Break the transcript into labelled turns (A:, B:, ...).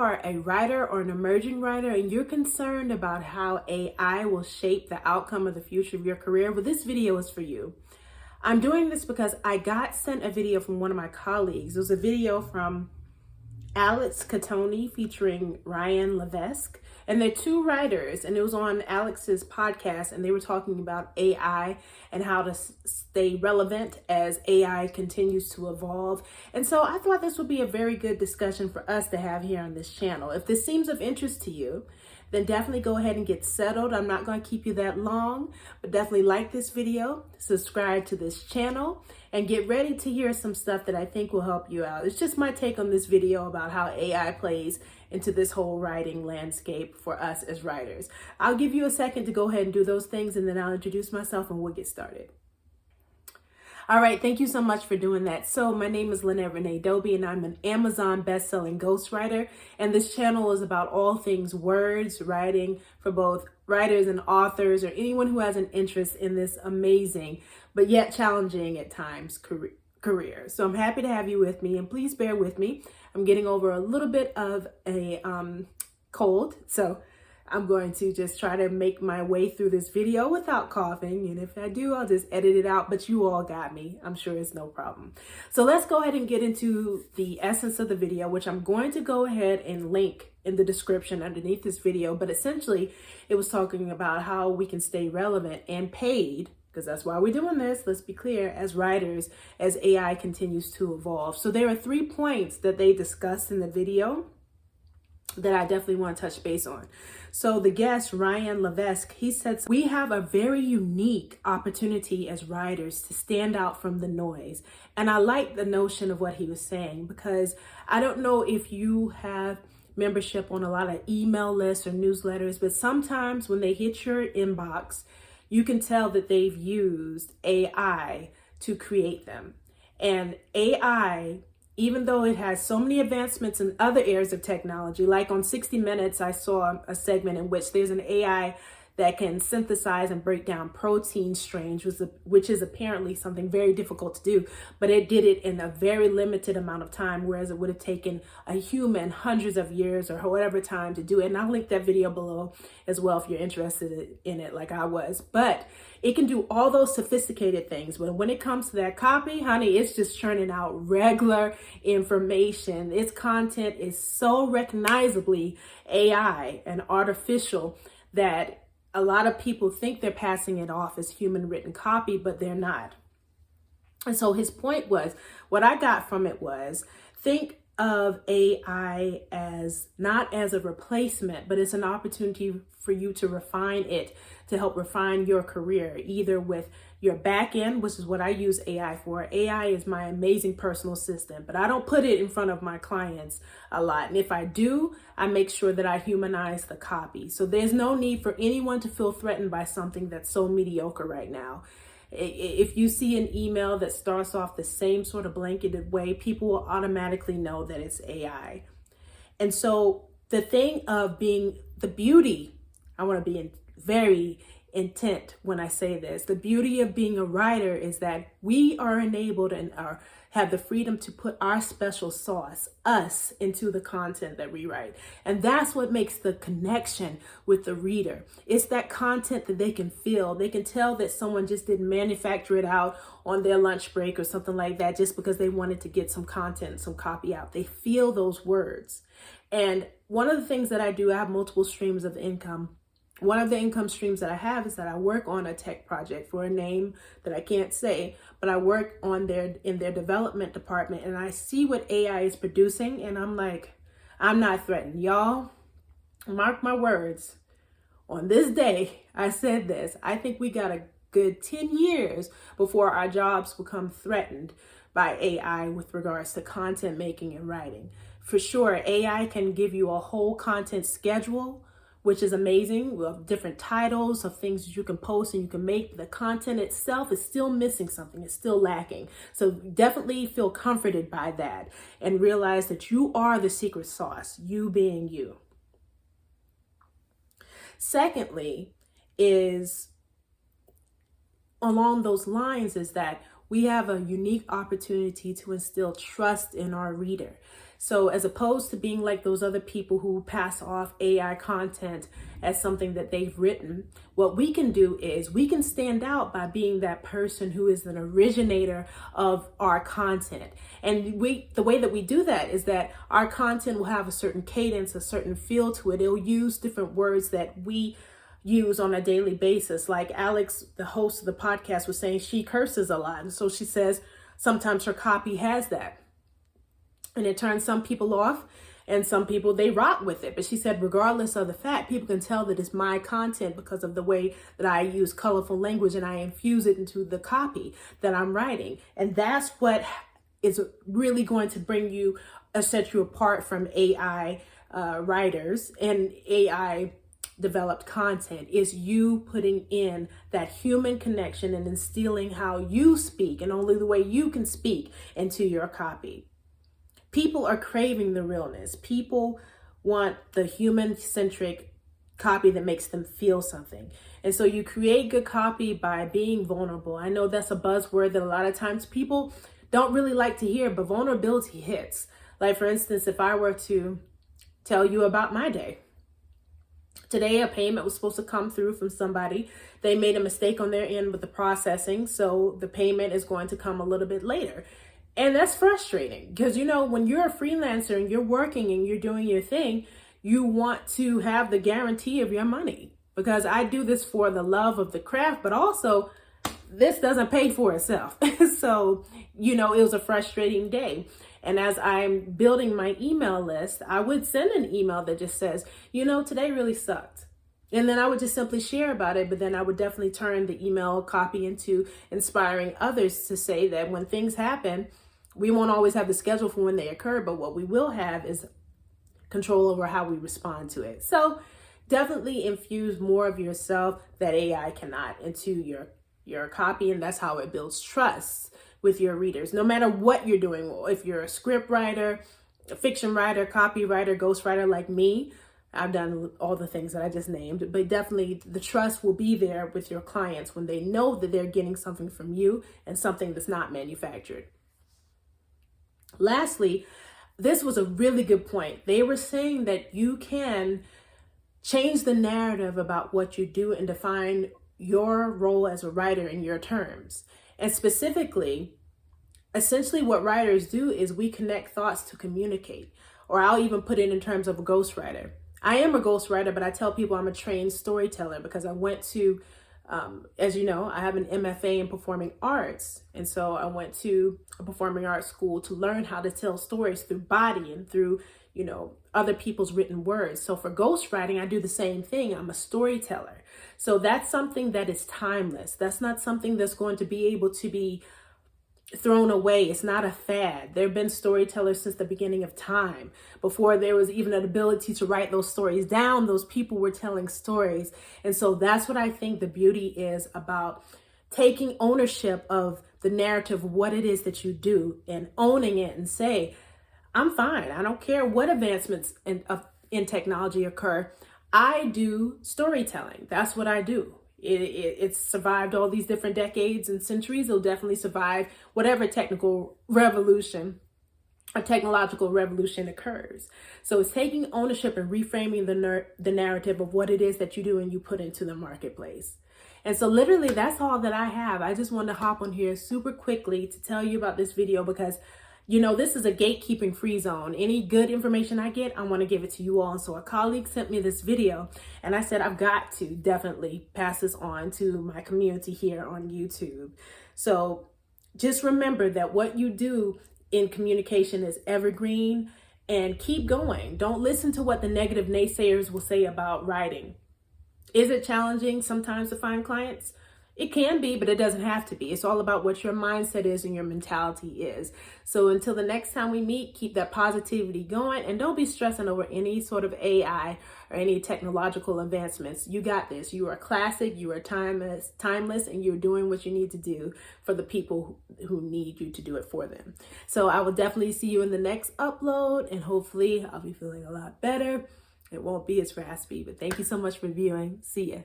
A: are a writer or an emerging writer and you're concerned about how AI will shape the outcome of the future of your career, well, this video is for you. I'm doing this because I got sent a video from one of my colleagues. It was a video from Cattoni featuring Ryan Levesque, and they're two writers, and it was on Alex's podcast, and they were talking about AI and how to stay relevant as AI continues to evolve. And so I thought this would be a very good discussion for us to have here on this channel. If this seems of interest to you, then definitely go ahead and get settled. I'm not going to keep you that long, but definitely like this video, subscribe to this channel, and get ready to hear some stuff that I think will help you out. It's just my take on this video about how AI plays into this whole writing landscape for us as writers. I'll give you a second to go ahead and do those things, and then I'll introduce myself and we'll get started. All right, thank you so much for doing that. So my name is Lynette Renee Doby, and I'm an Amazon best-selling ghostwriter. And this channel is about all things words, writing for both writers and authors, or anyone who has an interest in this amazing, but yet challenging at times career. So I'm happy to have you with me, and please bear with me. I'm getting over a little bit of a cold, so I'm going to just try to make my way through this video without coughing. And if I do, I'll just edit it out, but you all got me. I'm sure it's no problem. So let's go ahead and get into the essence of the video, which I'm going to go ahead and link in the description underneath this video. But essentially, it was talking about how we can stay relevant and paid, because that's why we're doing this, let's be clear, as writers, as AI continues to evolve. So there are 3 points that they discussed in the video that I definitely want to touch base on. So the guest, Ryan Levesque, he said, we have a very unique opportunity as writers to stand out from the noise. And I like the notion of what he was saying, because I don't know if you have membership on a lot of email lists or newsletters, but sometimes when they hit your inbox, you can tell that they've used AI to create them. And AI, even though it has so many advancements in other areas of technology, like on 60 Minutes, I saw a segment in which there's an AI that can synthesize and break down protein strains, which is apparently something very difficult to do, but it did it in a very limited amount of time, whereas it would have taken a human hundreds of years or whatever time to do it. And I'll link that video below as well if you're interested in it like I was. But it can do all those sophisticated things. But when it comes to that copy, honey, it's just churning out regular information. Its content is so recognizably AI and artificial that a lot of people think they're passing it off as human written copy, but they're not. And so his point was, what I got from it was, think of AI as not as a replacement, but it's an opportunity for you to refine it, to help refine your career, either with your back end, which is what I use AI for. AI is my amazing personal assistant, but I don't put it in front of my clients a lot. And if I do, I make sure that I humanize the copy. So there's no need for anyone to feel threatened by something that's so mediocre right now. If you see an email that starts off the same sort of blanketed way, people will automatically know that it's AI. And so the thing of being the beauty, I want to be very intent when I say this, the beauty of being a writer is that we are enabled and have the freedom to put our special sauce, us, into the content that we write. And that's what makes the connection with the reader. It's that content that they can feel. They can tell that someone just didn't manufacture it out on their lunch break or something like that just because they wanted to get some content, some copy out. They feel those words. And one of the things that I do, I have multiple streams of income. One of the income streams that I have is that I work on a tech project for a name that I can't say, but I work in their development department, and I see what AI is producing, and I'm like, I'm not threatened. Y'all, mark my words. On this day, I said this. I think we got a good 10 years before our jobs become threatened by AI with regards to content making and writing. For sure, AI can give you a whole content schedule, which is amazing, with different titles of things that you can post and you can make. The content itself is still missing something, it's still lacking. So definitely feel comforted by that and realize that you are the secret sauce, you being you. Secondly, is along those lines is that we have a unique opportunity to instill trust in our reader. So as opposed to being like those other people who pass off AI content as something that they've written, what we can do is we can stand out by being that person who is an originator of our content. And the way that we do that is that our content will have a certain cadence, a certain feel to it. It'll use different words that we use on a daily basis. Like Alex, the host of the podcast, was saying she curses a lot. And so she says sometimes her copy has that. And it turns some people off, and some people, they rock with it. But she said, regardless of the fact, people can tell that it's my content because of the way that I use colorful language and I infuse it into the copy that I'm writing. And that's what is really going to bring you, set you apart from AI writers and AI developed content, is you putting in that human connection and instilling how you speak and only the way you can speak into your copy. People are craving the realness. People want the human-centric copy that makes them feel something. And so you create good copy by being vulnerable. I know that's a buzzword that a lot of times people don't really like to hear, but vulnerability hits. Like, for instance, if I were to tell you about my day. Today, a payment was supposed to come through from somebody. They made a mistake on their end with the processing, so the payment is going to come a little bit later. And that's frustrating because, you know, when you're a freelancer and you're working and you're doing your thing, you want to have the guarantee of your money, because I do this for the love of the craft, but also this doesn't pay for itself. So, you know, it was a frustrating day. And as I'm building my email list, I would send an email that just says, you know, today really sucked. And then I would just simply share about it. But then I would definitely turn the email copy into inspiring others to say that when things happen, we won't always have the schedule for when they occur, but what we will have is control over how we respond to it. So definitely infuse more of yourself that AI cannot into your copy. And that's how it builds trust with your readers, no matter what you're doing. If you're a script writer, a fiction writer, copywriter, ghostwriter like me, I've done all the things that I just named, but definitely the trust will be there with your clients when they know that they're getting something from you and something that's not manufactured. Lastly, this was a really good point. They were saying that you can change the narrative about what you do and define your role as a writer in your terms. And specifically, essentially what writers do is we connect thoughts to communicate, or I'll even put it in terms of a ghostwriter. I am a ghostwriter, but I tell people I'm a trained storyteller because I went to, as you know, I have an MFA in performing arts. And so I went to a performing arts school to learn how to tell stories through body and through, you know, other people's written words. So for ghostwriting, I do the same thing. I'm a storyteller. So that's something that is timeless. That's not something that's going to be able to be thrown away. It's not a fad. There have been storytellers since the beginning of time. Before there was even an ability to write those stories down, those people were telling stories. And so that's what I think the beauty is about taking ownership of the narrative of what it is that you do and owning it and say, I'm fine. I don't care what advancements in technology occur. I do storytelling. That's what I do. It's survived all these different decades and centuries. It'll definitely survive whatever technical revolution or technological revolution occurs. So it's taking ownership and reframing the narrative of what it is that you do and you put into the marketplace. And so literally that's all that I have. I just wanted to hop on here super quickly to tell you about this video because, you know, this is a gatekeeping free zone. Any good information I get, I want to give it to you all. And so a colleague sent me this video and I said, I've got to definitely pass this on to my community here on YouTube. So just remember that what you do in communication is evergreen and keep going. Don't listen to what the negative naysayers will say about writing. Is it challenging sometimes to find clients? It can be, but it doesn't have to be. It's all about what your mindset is and your mentality is. So until the next time we meet, keep that positivity going and don't be stressing over any sort of AI or any technological advancements. You got this. You are classic, you are timeless, and you're doing what you need to do for the people who need you to do it for them. So I will definitely see you in the next upload and hopefully I'll be feeling a lot better. It won't be as raspy, but thank you so much for viewing. See ya.